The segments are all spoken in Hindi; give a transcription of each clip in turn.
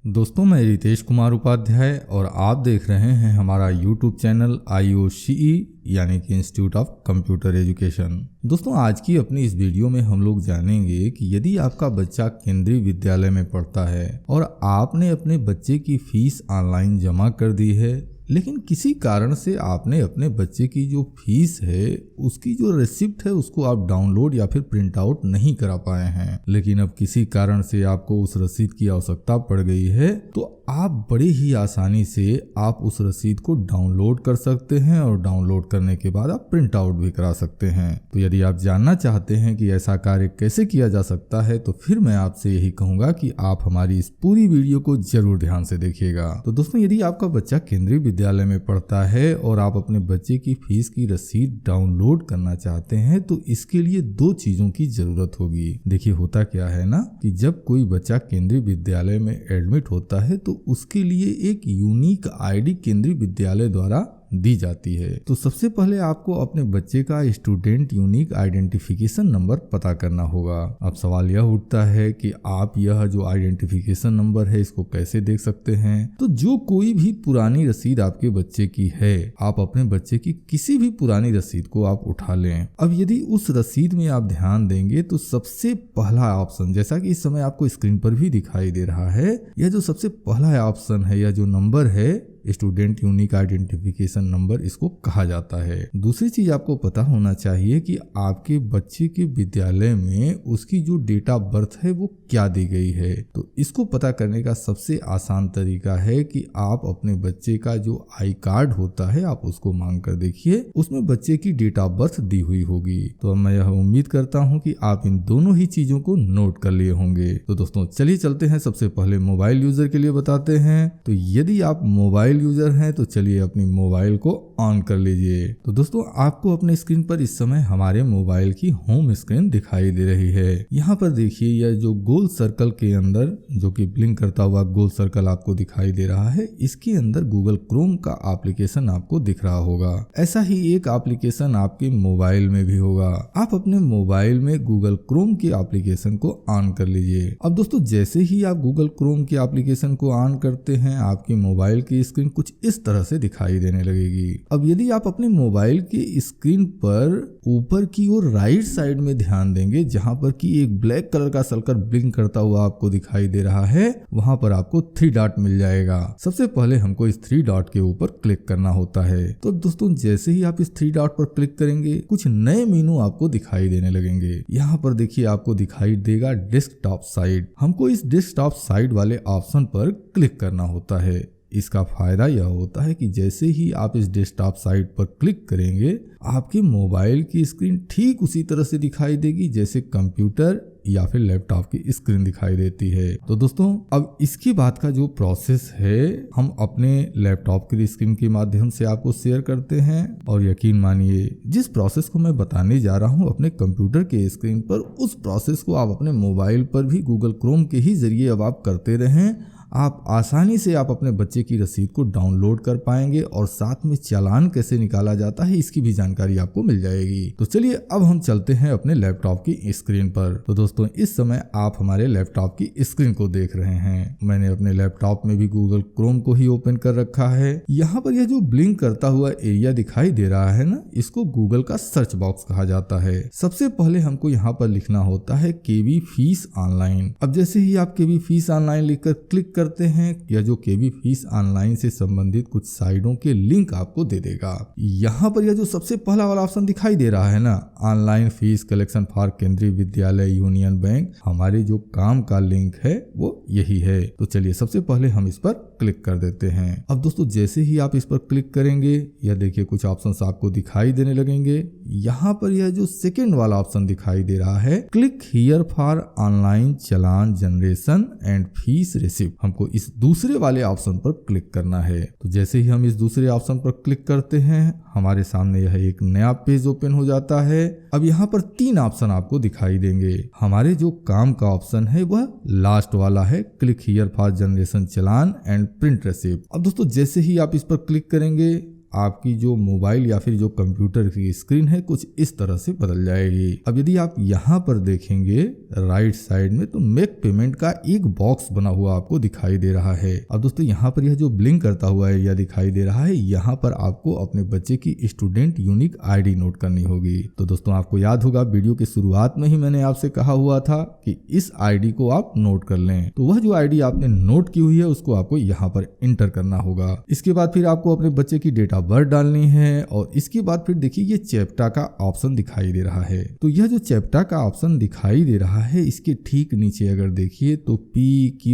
दोस्तों, मैं रितेश कुमार उपाध्याय और आप देख रहे हैं हमारा YouTube चैनल IOCE यानी कि इंस्टीट्यूट ऑफ कंप्यूटर एजुकेशन। दोस्तों, आज की अपनी इस वीडियो में हम लोग जानेंगे कि यदि आपका बच्चा केंद्रीय विद्यालय में पढ़ता है और आपने अपने बच्चे की फीस ऑनलाइन जमा कर दी है, लेकिन किसी कारण से आपने अपने बच्चे की जो फीस है उसकी जो रिसिप्ट है उसको आप डाउनलोड या फिर प्रिंट आउट नहीं करा पाए हैं, लेकिन अब किसी कारण से आपको उस रसीद की आवश्यकता पड़ गई है, तो आप बड़े ही आसानी से आप उस रसीद को डाउनलोड कर सकते हैं और डाउनलोड करने के बाद आप प्रिंट आउट भी करा सकते हैं। तो यदि आप जानना चाहते हैं कि ऐसा कार्य कैसे किया जा सकता है, तो फिर मैं आपसे यही कहूंगा कि आप हमारी इस पूरी वीडियो को जरूर ध्यान से देखिएगा। तो दोस्तों, यदि आपका बच्चा केंद्रीय विद्यालय में पढ़ता है और आप अपने बच्चे की फीस की रसीद डाउनलोड करना चाहते हैं, तो इसके लिए दो चीजों की जरूरत होगी। देखिए, होता क्या है ना कि जब कोई बच्चा केंद्रीय विद्यालय में एडमिट होता है तो उसके लिए एक यूनिक आईडी केंद्रीय विद्यालय द्वारा दी जाती है। तो सबसे पहले आपको अपने बच्चे का स्टूडेंट यूनिक आइडेंटिफिकेशन नंबर पता करना होगा। अब सवाल यह उठता है कि आप यह जो आइडेंटिफिकेशन नंबर है इसको कैसे देख सकते हैं। तो जो कोई भी पुरानी रसीद आपके बच्चे की है, आप अपने बच्चे की किसी भी पुरानी रसीद को आप उठा लें। अब यदि उस रसीद में आप ध्यान देंगे तो सबसे पहला ऑप्शन, जैसा कि इस समय आपको स्क्रीन पर भी दिखाई दे रहा है, यह जो सबसे पहला ऑप्शन है, यह जो नंबर है स्टूडेंट यूनिक आइडेंटिफिकेशन नंबर, इसको कहा जाता है। दूसरी चीज आपको पता होना चाहिए कि आपके बच्चे के विद्यालय में उसकी जो डेट ऑफ बर्थ है वो क्या दी गई है। तो इसको पता करने का सबसे आसान तरीका है कि आप अपने बच्चे का जो आई कार्ड होता है आप उसको मांग कर देखिए, उसमें बच्चे की डेट ऑफ बर्थ दी हुई होगी। तो मैं यह उम्मीद करता हूँ कि आप इन दोनों ही चीजों को नोट कर लिए होंगे। तो दोस्तों, चलिए चलते हैं, सबसे पहले मोबाइल यूजर के लिए बताते हैं। तो यदि आप मोबाइल यूजर हैं तो चलिए अपनी मोबाइल को ऑन कर लीजिए। तो दोस्तों, आपको अपने स्क्रीन पर इस समय हमारे मोबाइल की होम स्क्रीन दिखाई दे रही है। यहाँ पर देखिए, यह जो गोल सर्कल के अंदर जो कि ब्लिंक करता हुआ गोल सर्कल आपको दिखाई दे रहा है, इसके अंदर गूगल क्रोम का एप्लीकेशन आपको दिख रहा होगा। ऐसा ही एक एप्लीकेशन आपके मोबाइल में भी होगा। आप अपने मोबाइल में गूगल क्रोम के एप्लीकेशन को ऑन कर लीजिए। अब दोस्तों, जैसे ही आप गूगल क्रोम के एप्लीकेशन को ऑन करते हैं, आपके मोबाइल की स्क्रीन कुछ इस तरह से दिखाई देने लगेगी। अब यदि आप अपने मोबाइल की स्क्रीन पर ऊपर की ओर राइट साइड में ध्यान देंगे, जहां पर कि एक ब्लैक कलर का सर्कल ब्लिंक करता हुआ आपको दिखाई दे रहा है, वहां पर आपको 3 डॉट मिल जाएगा। सबसे पहले हमको इस 3 डॉट के ऊपर क्लिक करना होता है। तो दोस्तों, जैसे ही आप इस 3 डॉट पर क्लिक करेंगे, कुछ नए मेनू आपको दिखाई देने लगेंगे। यहाँ पर देखिए, आपको दिखाई देगा डेस्कटॉप साइड। हमको इस डेस्कटॉप साइड वाले ऑप्शन पर क्लिक करना होता है। इसका फायदा यह होता है कि जैसे ही आप इस डेस्कटॉप साइट पर क्लिक करेंगे, आपके मोबाइल की स्क्रीन ठीक उसी तरह से दिखाई देगी जैसे कंप्यूटर या फिर लैपटॉप की स्क्रीन दिखाई देती है। तो दोस्तों, अब इसके बाद का जो प्रोसेस है हम अपने लैपटॉप की स्क्रीन के माध्यम से आपको शेयर करते हैं। और यकीन मानिए, जिस प्रोसेस को मैं बताने जा रहा हूं अपने कंप्यूटर के स्क्रीन पर, उस प्रोसेस को आप अपने मोबाइल पर भी गूगल क्रोम के ही जरिए अब आप करते रहें। आप आसानी से आप अपने बच्चे की रसीद को डाउनलोड कर पाएंगे और साथ में चालान कैसे निकाला जाता है इसकी भी जानकारी आपको मिल जाएगी। तो चलिए अब हम चलते हैं अपने लैपटॉप की स्क्रीन पर। तो दोस्तों, इस समय आप हमारे लैपटॉप की स्क्रीन को देख रहे हैं। मैंने अपने लैपटॉप में भी गूगल क्रोम को ही ओपन कर रखा है। यहाँ पर यह जो ब्लिंक करता हुआ एरिया दिखाई दे रहा है ना, इसको गूगल का सर्च बॉक्स कहा जाता है। सबसे पहले हमको यहाँ पर लिखना होता है केवी फीस ऑनलाइन। अब जैसे ही आप केवी फीस ऑनलाइन लिखकर क्लिक करते हैं, यह जो केवी फीस ऑनलाइन से संबंधित कुछ साइटों के लिंक आपको दे देगा। यहाँ पर यह जो सबसे पहला वाला ऑप्शन दिखाई दे रहा है ना, ऑनलाइन फीस कलेक्शन फॉर केंद्रीय विद्यालय यूनियन बैंक, हमारे जो काम का लिंक है वो यही है। तो चलिए सबसे पहले हम इस पर क्लिक कर देते हैं। अब दोस्तों, जैसे ही आप इस पर क्लिक करेंगे, यह देखिए कुछ ऑप्शंस आपको दिखाई देने लगेंगे। यहाँ पर यह जो सेकेंड वाला ऑप्शन दिखाई दे रहा है, click here for online challan generation and fees receipt, हमको इस दूसरे वाले ऑप्शन पर क्लिक करना है। तो जैसे ही हम इस दूसरे ऑप्शन पर क्लिक करते हैं, हमारे सामने यह एक नया पेज ओपन हो जाता है। अब यहाँ पर 3 ऑप्शन आपको दिखाई देंगे। हमारे जो काम का ऑप्शन है वह लास्ट वाला है, click here for generation challan and print receipt. अब दोस्तों, जैसे ही आप इस पर क्लिक करेंगे, आपकी जो मोबाइल या फिर जो कंप्यूटर की स्क्रीन है कुछ इस तरह से बदल जाएगी। अब यदि आप यहाँ पर देखेंगे राइट साइड में तो मेक पेमेंट का एक बॉक्स बना हुआ आपको दिखाई दे रहा है। अब दोस्तों यहाँ पर यह जो ब्लिंक करता हुआ एरिया दिखाई दे रहा है, यहाँ पर आपको अपने बच्चे की स्टूडेंट यूनिक आईडी नोट करनी होगी। तो दोस्तों आपको याद होगा वीडियो के शुरुआत में ही मैंने आपसे कहा हुआ था कि इस आईडी को आप नोट कर लें। तो वह जो आईडी आपने नोट की हुई है उसको आपको यहाँ पर इंटर करना होगा। इसके बाद फिर आपको अपने बच्चे की डेट ऑफ बर्थ डालनी है और इसके बाद फिर देखिए ये चैप्टा का ऑप्शन दिखाई दे रहा है। तो यह जो चैप्टा का ऑप्शन दिखाई दे रहा है इसके ठीक नीचे अगर देखिए तो PQVXHV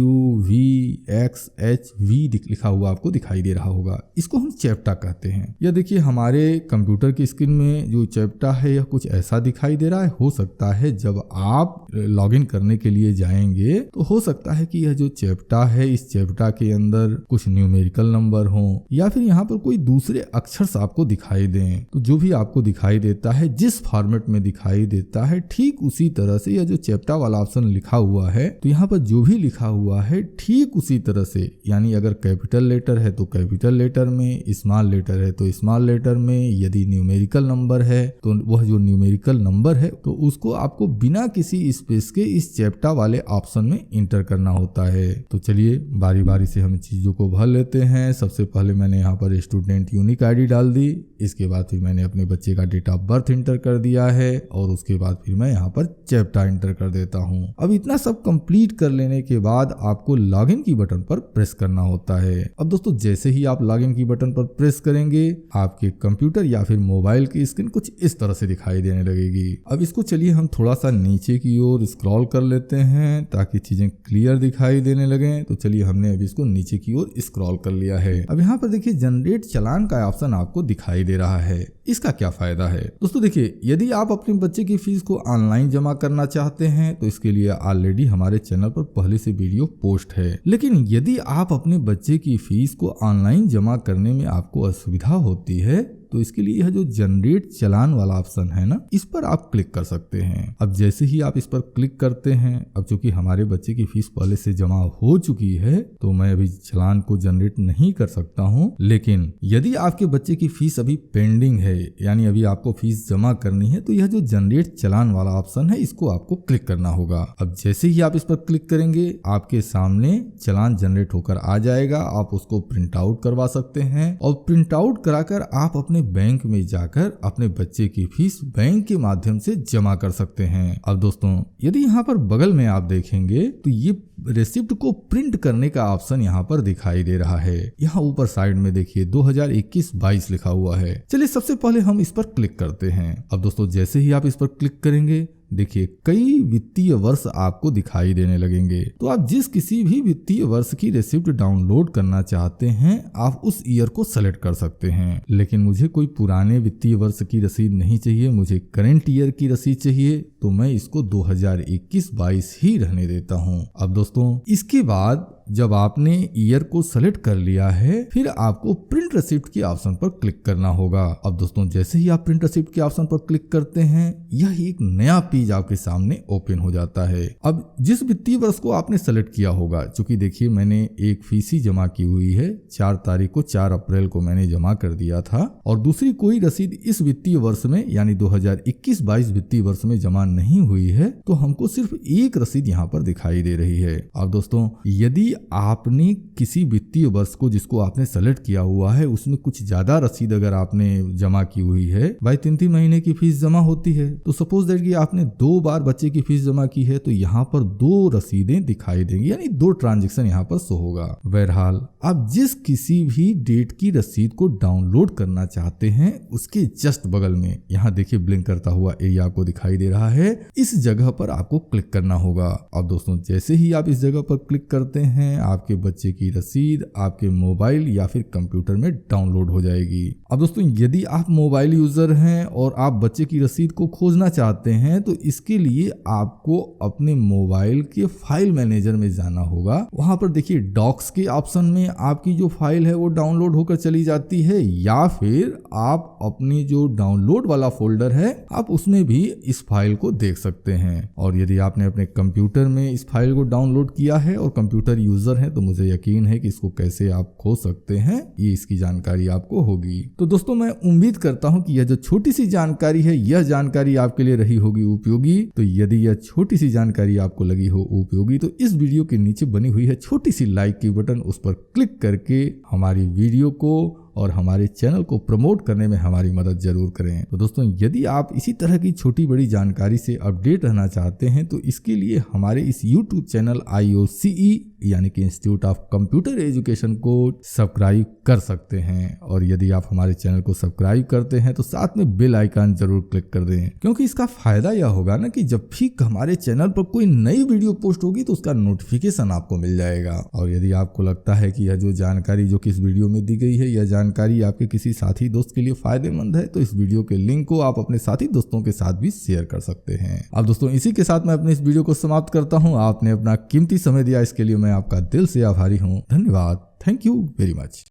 लिखा हुआ आपको दिखाई दे रहा होगा। इसको हम चैप्टा कहते हैं। यह देखिए हमारे कंप्यूटर की स्क्रीन में जो चैप्टा है यह कुछ ऐसा दिखाई दे रहा है। हो सकता है जब आप लॉगिन करने के लिए जाएंगे तो हो सकता है कि यह जो चैप्टा है इस चैप्टा के अंदर कुछ न्यूमेरिकल नंबर हो या फिर यहाँ पर कोई दूसरे अक्षर आपको दिखाई दें। तो जो भी आपको दिखाई देता है जिस फॉर्मेट में दिखाई देता है ठीक उसी तरह से यह जो चैप्टा वाला ऑप्शन लिखा हुआ है तो यहाँ पर जो भी लिखा हुआ है ठीक उसी तरह से, यानी अगर कैपिटल लेटर है तो कैपिटल लेटर में, स्मॉल लेटर है तो स्मॉल लेटर में, यदि न्यूमेरिकल नंबर है तो वह जो न्यूमेरिकल नंबर है तो उसको आपको बिना किसी स्पेस के इस चैप्टा वाले ऑप्शन में इंटर करना होता है। तो चलिए बारी बारी से हम चीजों को भर लेते हैं। सबसे पहले मैंने यहाँ पर स्टूडेंट यूनिक आईडी डाल दी, इसके बाद फिर मैंने अपने बच्चे का डेट ऑफ बर्थ इंटर कर दिया है और उसके बाद फिर मैं यहाँ पर चैप्टा इंटर कर देता हूँ। अब इतना सब कंप्लीट कर लेने के बाद आपको लॉगिन की बटन पर प्रेस करना होता है। अब दोस्तों जैसे ही आप लॉगिन की बटन पर प्रेस करेंगे आपके कंप्यूटर या फिर मोबाइल की स्क्रीन कुछ इस तरह से दिखाई देने लगेगी। अब इसको चलिए हम थोड़ा सा नीचे की ओर स्क्रॉल कर लेते हैं ताकि चीजें क्लियर दिखाई देने लगे। तो चलिए हमने अभी इसको नीचे की ओर स्क्रॉल कर लिया है। अब यहाँ पर देखिए जनरेट चालान का ऑप्शन आपको दिखाई दे रहा है। इसका क्या फायदा है दोस्तों? देखिए यदि आप अपने बच्चे की फीस को ऑनलाइन जमा करना चाहते हैं तो इसके लिए ऑलरेडी हमारे चैनल पर पहले से वीडियो पोस्ट है। लेकिन यदि आप अपने बच्चे की फीस को ऑनलाइन जमा करने में आपको असुविधा होती है तो इसके लिए यह जो जनरेट चालान वाला ऑप्शन है ना, इस पर आप क्लिक कर सकते हैं। अब जैसे ही आप इस पर क्लिक करते हैं, अब चूंकि हमारे बच्चे की फीस पहले से जमा हो चुकी है तो मैं अभी चालान को जनरेट नहीं कर सकता हूं। लेकिन यदि आपके बच्चे की फीस अभी पेंडिंग है, यानी अभी आपको फीस जमा करनी है, तो यह जो जनरेट चालान वाला ऑप्शन है इसको आपको क्लिक करना होगा। अब जैसे ही आप इस पर क्लिक करेंगे आपके सामने चालान जनरेट होकर आ जाएगा। आप उसको प्रिंट आउट करवा सकते हैं और प्रिंट आउट कराकर आप अपने बैंक में जाकर अपने बच्चे की फीस बैंक के माध्यम से जमा कर सकते हैं। अब दोस्तों यदि यहाँ पर बगल में आप देखेंगे तो ये रेसिप्ट को प्रिंट करने का ऑप्शन यहाँ पर दिखाई दे रहा है। यहाँ ऊपर साइड में देखिए 2021-22 लिखा हुआ है। चलिए सबसे पहले हम इस पर क्लिक करते हैं। अब दोस्तों जैसे ही आप इस पर क्लिक करेंगे देखिए कई वित्तीय वर्ष आपको दिखाई देने लगेंगे। तो आप जिस किसी भी वित्तीय वर्ष की रेसिप्ट डाउनलोड करना चाहते हैं आप उस ईयर को सेलेक्ट कर सकते हैं। लेकिन मुझे कोई पुराने वित्तीय वर्ष की रसीद नहीं चाहिए, मुझे करंट ईयर की रसीद चाहिए, तो मैं इसको 2021-22 ही रहने देता हूँ। अब दोस्तों इसके बाद जब आपने ईयर को सेलेक्ट कर लिया है फिर आपको प्रिंट रिसिप्ट के ऑप्शन पर क्लिक करना होगा। अब दोस्तों जैसे ही आप प्रिंट रिसिप्ट के ऑप्शन पर क्लिक करते हैं यह एक नया पेज आपके सामने ओपन हो जाता है। अब जिस वित्तीय वर्ष को आपने सेलेक्ट किया होगा, चूंकि देखिए मैंने एक फीस ही जमा की हुई है, 4 तारीख को 4 अप्रैल को मैंने जमा कर दिया था और दूसरी कोई रसीद इस वित्तीय वर्ष में यानी 2021-22 वित्तीय वर्ष में जमा नहीं हुई है, तो हमको सिर्फ एक रसीद यहाँ पर दिखाई दे रही है। अब दोस्तों यदि आपने किसी वित्तीय वर्ष को जिसको आपने सेलेक्ट किया हुआ है उसमें कुछ ज्यादा रसीद अगर आपने जमा की हुई है, भाई 3-3 महीने की फीस जमा होती है, तो सपोज दैट कि आपने 2 बार बच्चे की फीस जमा की है तो यहाँ पर 2 रसीदें दिखाई देंगी, यानी 2 ट्रांजेक्शन यहाँ पर शो होगा। बहरहाल आप जिस किसी भी डेट की रसीद को डाउनलोड करना चाहते हैं उसके जस्ट बगल में यहाँ देखिए ब्लिंक करता हुआ एरिया आपको दिखाई दे रहा है, इस जगह पर आपको क्लिक करना होगा। और दोस्तों जैसे ही आप इस जगह पर क्लिक करते हैं आपके बच्चे की रसीद आपके मोबाइल या फिर कंप्यूटर में डाउनलोड हो जाएगी। अब दोस्तों यदि आप मोबाइल यूजर हैं और आप बच्चे की रसीद को खोजना चाहते हैं तो इसके लिए आपको अपने मोबाइल के फाइल मैनेजर में जाना होगा। वहां पर देखिए डॉक्स के ऑप्शन में आपकी जो फाइल है वो डाउनलोड होकर चली जाती है, या फिर आप अपनी जो डाउनलोड वाला फोल्डर है आप उसमें भी इस फाइल को देख सकते हैं। और यदि आपने अपने कंप्यूटर में इस फाइल को डाउनलोड किया है और कंप्यूटर यूजर हैं तो मुझे यकीन है कि इसको कैसे आप खो सकते हैं ये इसकी जानकारी आपको होगी। तो दोस्तों मैं उम्मीद करता हूं कि यह जो छोटी सी जानकारी है यह जानकारी आपके लिए रही होगी उपयोगी। तो यदि यह छोटी सी जानकारी आपको लगी हो उपयोगी तो इस वीडियो के नीचे बनी हुई है छोटी सी लाइक की बटन, उस पर क्लिक करके हमारी वीडियो को और हमारे चैनल को प्रमोट करने में हमारी मदद जरूर करें। तो दोस्तों यदि आप इसी तरह की छोटी बड़ी जानकारी से अपडेट रहना चाहते हैं तो इसके लिए हमारे इस YouTube चैनल IOCE यानी कि इंस्टीट्यूट ऑफ कंप्यूटर एजुकेशन को सब्सक्राइब कर सकते हैं। और यदि आप हमारे चैनल को सब्सक्राइब करते हैं तो साथ में बेल आइकन जरूर क्लिक कर दें, क्योंकि इसका फायदा यह होगा ना कि जब भी हमारे चैनल पर कोई नई वीडियो पोस्ट होगी तो उसका नोटिफिकेशन आपको मिल जाएगा। और यदि आपको लगता है कि यह जो जानकारी जो कि इस वीडियो में दी गई है यह जानकारी आपके किसी साथी दोस्त के लिए फायदेमंद है तो इस वीडियो के लिंक को आप अपने साथी दोस्तों के साथ भी शेयर कर सकते हैं। अब दोस्तों इसी के साथ मैं अपने इस वीडियो को समाप्त करता हूं। आपने अपना कीमती समय दिया, इसके लिए मैं आपका दिल से आभारी हूं। धन्यवाद। Thank you very much.